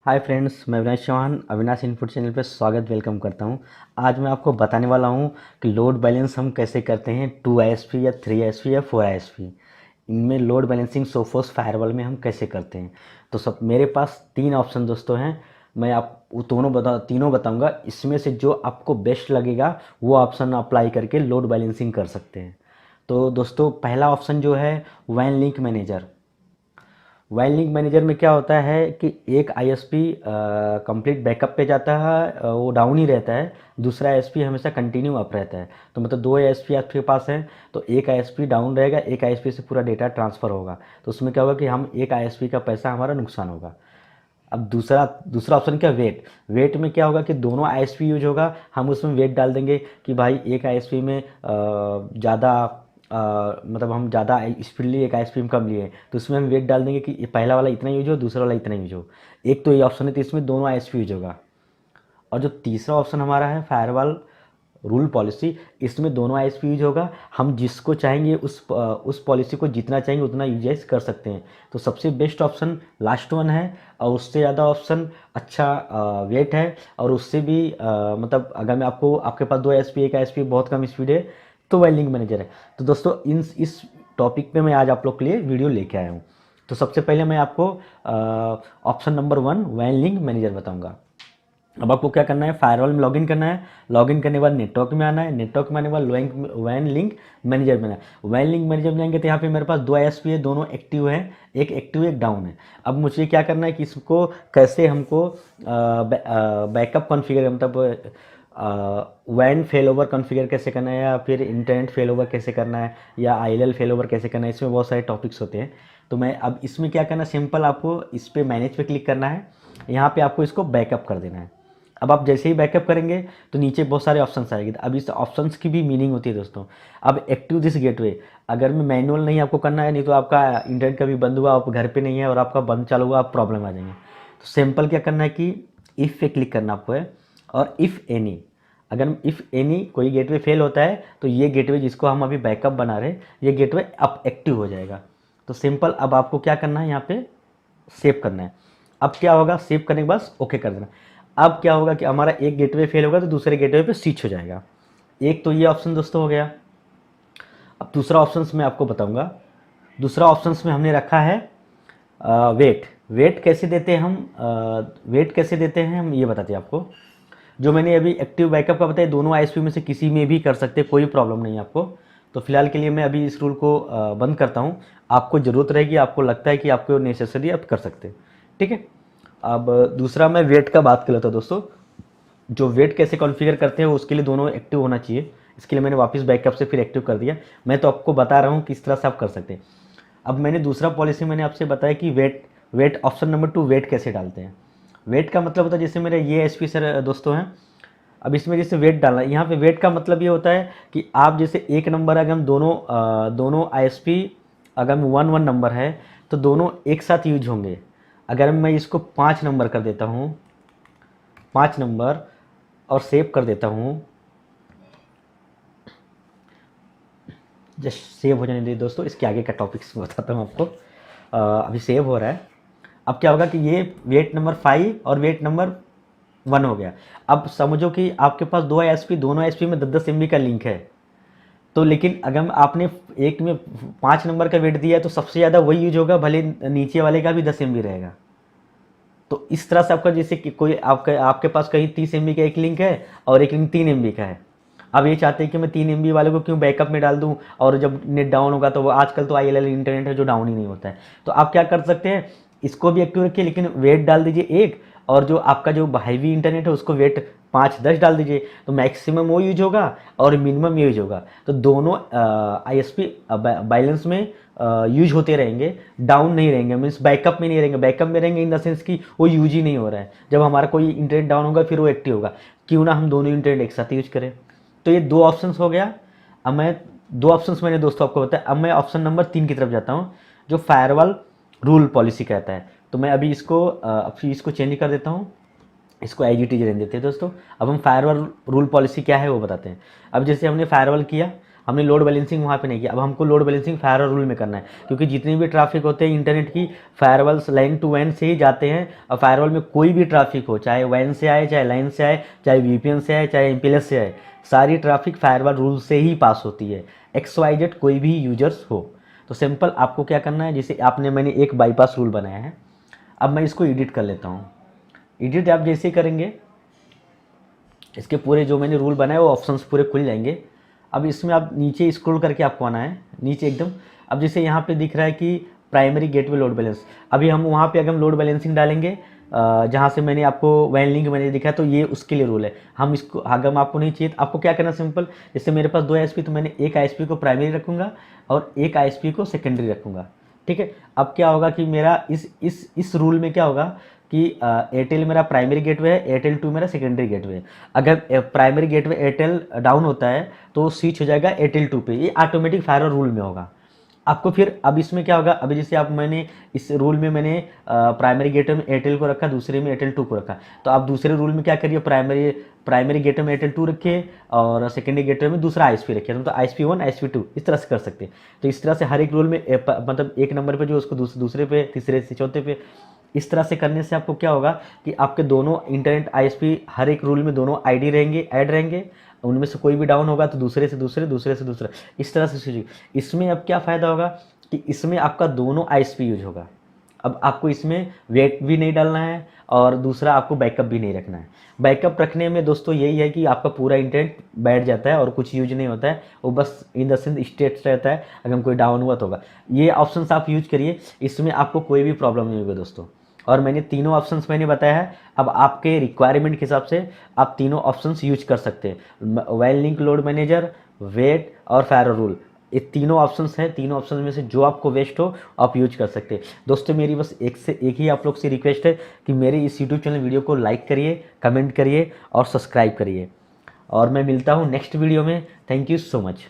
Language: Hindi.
हाय फ्रेंड्स, मैं अविनाश चौहान अविनाश इनपुट चैनल पर स्वागत वेलकम करता हूं। आज मैं आपको बताने वाला हूं कि लोड बैलेंस हम कैसे करते हैं 2 ISP या 3 ISP या 4 ISP। इनमें लोड बैलेंसिंग सोफोस फायरवॉल में हम कैसे करते हैं। तो सब मेरे पास 3 ऑप्शन दोस्तों हैं। मैं आप वो तीनों बताऊंगा। इसमें से जो आपको बेस्ट लगेगा वो ऑप्शन अप्लाई करके लोड बैलेंसिंग कर सकते हैं। तो दोस्तों, पहला ऑप्शन जो है वैन लिंक मैनेजर। वाइल लिंक मैनेजर में क्या होता है कि एक आईएसपी कंप्लीट बैकअप पे जाता है, वो डाउन ही रहता है। दूसरा आईएसपी हमेशा कंटिन्यू अप रहता है। तो मतलब दो आईएसपी आपके पास हैं, तो एक आईएसपी डाउन रहेगा, एक आईएसपी से पूरा डेटा ट्रांसफ़र होगा। तो उसमें क्या होगा कि हम एक आईएसपी का पैसा हमारा नुकसान होगा। अब दूसरा दूसरा ऑप्शन क्या, वेट। वेट में क्या होगा कि दोनों आईएसपी यूज होगा। हम उसमें वेट डाल देंगे कि भाई एक आईएसपी में ज़्यादा मतलब हम ज़्यादा स्पीड लिए, एक आईएसपी में कम लिए, तो उसमें हम वेट डाल देंगे कि ये पहला वाला इतना यूज हो, दूसरा वाला इतना यूज हो। एक तो ये ऑप्शन है, तो इसमें दोनों आईएसपी यूज होगा। और जो तीसरा ऑप्शन हमारा है फायरवॉल रूल पॉलिसी, इसमें दोनों आईएसपी यूज होगा। हम जिसको चाहेंगे उस पॉलिसी को जितना चाहेंगे उतना यूजाइज कर सकते हैं। तो सबसे बेस्ट ऑप्शन लास्ट वन है, और उससे ज़्यादा ऑप्शन अच्छा वेट है। और उससे भी मतलब अगर मैं आपको, आपके पास दो आईएसपी, एक आईएसपी बहुत कम स्पीड है, तो वह लिंक मैनेजर है। तो दोस्तों, इस टॉपिक पे मैं आज आप लोग के लिए वीडियो लेके आया हूँ। तो सबसे पहले मैं आपको ऑप्शन नंबर 1 वैन लिंक मैनेजर बताऊंगा। अब आपको क्या करना है, फायरवॉल में लॉगिन करना है। लॉगिन करने के बाद नेटवर्क में आना है। नेटवर्क में आने के बाद वैन लिंक मैनेजर में आना है। वैन लिंक मैनेजर में जाएंगे तो यहाँ पे मेरे पास दो आईएसपी है, दोनों एक्टिव हैं। एक एक्टिव एक डाउन है। अब मुझे क्या करना है कि इसको कैसे हमको बैकअप कॉन्फ़िगर, मतलब वैन फेल ओवर कॉन्फ़िगर कैसे करना है, या फिर इंटरनेट फेल ओवर कैसे करना है, या आईएलएल फेल ओवर कैसे करना है। इसमें बहुत सारे टॉपिक्स होते हैं। तो मैं अब इसमें क्या करना, सिंपल आपको इस पर मैनेज पे क्लिक करना है। यहाँ पे आपको इसको बैकअप कर देना है। अब आप जैसे ही बैकअप करेंगे तो नीचे बहुत सारे ऑप्शंस आएंगे। अब इस ऑप्शंस की भी मीनिंग होती है दोस्तों। अब एक्टिव दिस गेटवे, अगर मैं मैनुअल नहीं आपको करना है, नहीं तो आपका इंटरनेट कभी बंद हुआ, आप घर पे नहीं है और आपका बंद चालू हुआ, आप प्रॉब्लम आ जाएंगे। तो सिंपल क्या करना है कि इफ़ पे क्लिक करना आपको है, और इफ़ एनी, अगर इफ़ एनी कोई गेटवे फेल होता है तो ये गेटवे जिसको हम अभी बैकअप बना रहे हैं, ये गेटवे अब एक्टिव हो जाएगा। तो सिंपल अब आपको क्या करना है, यहाँ पे सेव करना है। अब क्या होगा, सेव करने के बाद ओके कर देना। अब क्या होगा कि हमारा एक गेटवे फेल होगा तो दूसरे गेटवे पे स्विच हो जाएगा। एक तो ये ऑप्शन दोस्तों हो गया। अब दूसरा ऑप्शन मैं आपको बताऊंगा। दूसरा ऑप्शन में हमने रखा है वेट। वेट कैसे देते हैं हम, वेट कैसे देते हैं हम ये बताते हैं आपको। जो मैंने अभी एक्टिव बैकअप का बताया, दोनों आईएसपी में से किसी में भी कर सकते, कोई प्रॉब्लम नहीं है आपको। तो फिलहाल के लिए मैं अभी इस रूल को बंद करता हूँ। आपको ज़रूरत रहेगी, आपको लगता है कि आपको नेसेसरी, आप कर सकते हैं, ठीक है। अब दूसरा मैं वेट का बात कर लेता हूँ दोस्तों। जो वेट कैसे कॉन्फ़िगर करते हैं, उसके लिए दोनों एक्टिव होना चाहिए। इसके लिए मैंने वापस बैकअप से फिर एक्टिव कर दिया। मैं तो आपको बता रहा हूँ किस तरह से आप कर सकते हैं। अब मैंने दूसरा पॉलिसी मैंने आपसे बताया कि weight, weight option number 2 weight कैसे डालते हैं। वेट का मतलब होता है, जैसे मेरे ये एसपी सर दोस्तों हैं। अब इसमें जैसे वेट डालना है, यहाँ पे वेट का मतलब ये होता है कि आप जैसे एक नंबर, अगर हम दोनों आईएसपी अगर 1-1 नंबर है तो दोनों एक साथ यूज होंगे। अगर मैं इसको 5 नंबर कर देता हूँ, 5 नंबर, और सेव कर देता हूँ, जस्ट सेव हो जाने दीजिए दोस्तों। इसके आगे का टॉपिक्स बताता हूँ आपको। अभी सेव हो रहा है। अब क्या होगा कि ये वेट नंबर 5 और वेट नंबर 1 हो गया। अब समझो कि आपके पास दो आईएसपी, दोनों आईएसपी में 10-10 MB का लिंक है। तो लेकिन अगर आपने एक में 5 नंबर का वेट दिया है तो सबसे ज़्यादा वही यूज होगा, भले नीचे वाले का भी 10 MB रहेगा। तो इस तरह से आपका, जैसे कि कोई आपका, आपके पास कहीं 30 MB का एक लिंक है और एक लिंक 3 MB का है। अब ये चाहते हैं कि मैं 3 MB वाले को क्यों बैकअप में डाल दूं, और जब नेट डाउन होगा तो वो आजकल तो आईएलएल इंटरनेट है जो डाउन ही नहीं होता है। तो आप क्या कर सकते हैं, इसको भी एक्टिव रखिए लेकिन वेट डाल दीजिए एक, और जो आपका जो हैवी इंटरनेट है उसको वेट 5-10 डाल दीजिए। तो मैक्सिमम वो यूज होगा और मिनिमम यूज होगा। तो दोनों आईएसपी बैलेंस में यूज होते रहेंगे, डाउन नहीं रहेंगे, मीन्स बैकअप में नहीं रहेंगे। बैकअप में रहेंगे इन द सेंस कि वो यूज ही नहीं हो रहा है। जब हमारा कोई इंटरनेट डाउन होगा फिर वो एक्टिव होगा। क्यों ना हम दोनों इंटरनेट एक साथ यूज करें। तो ये दो ऑप्शंस हो गया। अब मैं दो ऑप्शंस मैंने दोस्तों आपको बताया। अब मैं ऑप्शन नंबर 3 की तरफ जाता हूँ, जो फायरवॉल रूल पॉलिसी कहता है। तो मैं अभी इसको चेंज कर देता हूँ, इसको एज इट इज रहने देते हैं दोस्तों। अब हम फायरवॉल रूल पॉलिसी क्या है वो बताते हैं। अब जैसे हमने फायरवॉल किया, हमने लोड बैलेंसिंग वहाँ पे नहीं किया। अब हमको लोड बैलेंसिंग फायरवॉल रूल में करना है, क्योंकि जितनी भी ट्रैफिक होते हैं इंटरनेट की फायरवॉल्स लाइन टू वैन से ही जाते हैं। और फायरवॉल में कोई भी ट्रैफिक हो, चाहे वैन से आए, चाहे लाइन से आए, चाहे वीपीएन से आए, चाहे एमपीएलएस से आए, सारी ट्रैफिक फायरवॉल रूल से ही पास होती है, XYZ कोई भी यूजर्स हो। तो सिंपल आपको क्या करना है, जैसे मैंने एक बाईपास रूल बनाया है, अब मैं इसको एडिट कर लेता हूँ। एडिट आप जैसे करेंगे इसके पूरे जो मैंने रूल बनाए वो ऑप्शंस पूरे खुल जाएंगे। अब इसमें आप नीचे स्क्रॉल करके आपको आना है नीचे एकदम। अब जैसे यहाँ पे दिख रहा है कि प्राइमरी गेटवे लोड बैलेंस, अभी हम वहाँ पे अगर हम लोड बैलेंसिंग डालेंगे जहाँ से मैंने आपको वैन लिंक मैंने दिखा, तो ये उसके लिए रूल है। हम इसको अगर हम आपको नहीं चाहिए तो आपको क्या करना, सिंपल, जैसे मेरे पास 2 ISP, तो मैंने एक ISP को प्राइमरी रखूँगा और एक ISP को सेकेंडरी रखूँगा। ठीक है, अब क्या होगा कि मेरा इस रूल में क्या होगा कि एयरटेल मेरा प्राइमरी गेटवे है, एयरटेल 2 मेरा सेकेंडरी गेटवे है। अगर प्राइमरी गेटवे एयरटेल डाउन होता है तो स्विच हो जाएगा एयरटेल 2 पे, ये ऑटोमेटिक फायरवॉल रूल में होगा। आपको फिर अब इसमें क्या होगा, अभी जैसे आप मैंने इस रूल में मैंने प्राइमरी गेटवे में एयरटेल को रखा, दूसरे में एयरटेल 2 को रखा, तो आप दूसरे रूल में क्या करिए, प्राइमरी गेटवे में एयरटेल 2 रखिए और सेकेंडरी गेटवे में दूसरा ISP रखिए, तो ISP1 ISP2 इस तरह से कर सकते हैं। तो इस तरह से हर एक रूल में मतलब एक नंबर पे जो उसको दूसरे पे, तीसरे से चौथे पे, इस तरह से करने से आपको क्या होगा कि आपके दोनों इंटरनेट ISP हर एक रूल में दोनों ID रहेंगे, ऐड रहेंगे, उनमें से कोई भी डाउन होगा तो दूसरे से दूसरे, दूसरे से दूसरा, इस तरह से स्विच। इसमें अब क्या फ़ायदा होगा कि इसमें आपका दोनों ISP यूज होगा। अब आपको इसमें वेट भी नहीं डालना है और दूसरा आपको बैकअप भी नहीं रखना है। बैकअप रखने में दोस्तों यही है कि आपका पूरा इंटरनेट बैठ जाता है और कुछ यूज नहीं होता है, वो बस इन द सेंस स्टेट रहता है, अगर कोई डाउन हुआ तो होगा। ये ऑप्शंस आप यूज करिए, इसमें आपको कोई भी प्रॉब्लम नहीं होगी दोस्तों। और मैंने तीनों ऑप्शंस मैंने बताया है, अब आपके रिक्वायरमेंट के हिसाब से आप तीनों ऑप्शंस यूज कर सकते हैं। वैन लिंक लोड मैनेजर, वेट और फायरवॉल रूल, ये तीनों ऑप्शंस हैं। तीनों ऑप्शंस में से जो आपको बेस्ट हो आप यूज कर सकते हैं। दोस्तों मेरी बस एक ही आप लोग से रिक्वेस्ट है कि मेरे इस यूट्यूब चैनल वीडियो को लाइक करिए, कमेंट करिए और सब्सक्राइब करिए। और मैं मिलता हूँ नेक्स्ट वीडियो में। Thank you so much.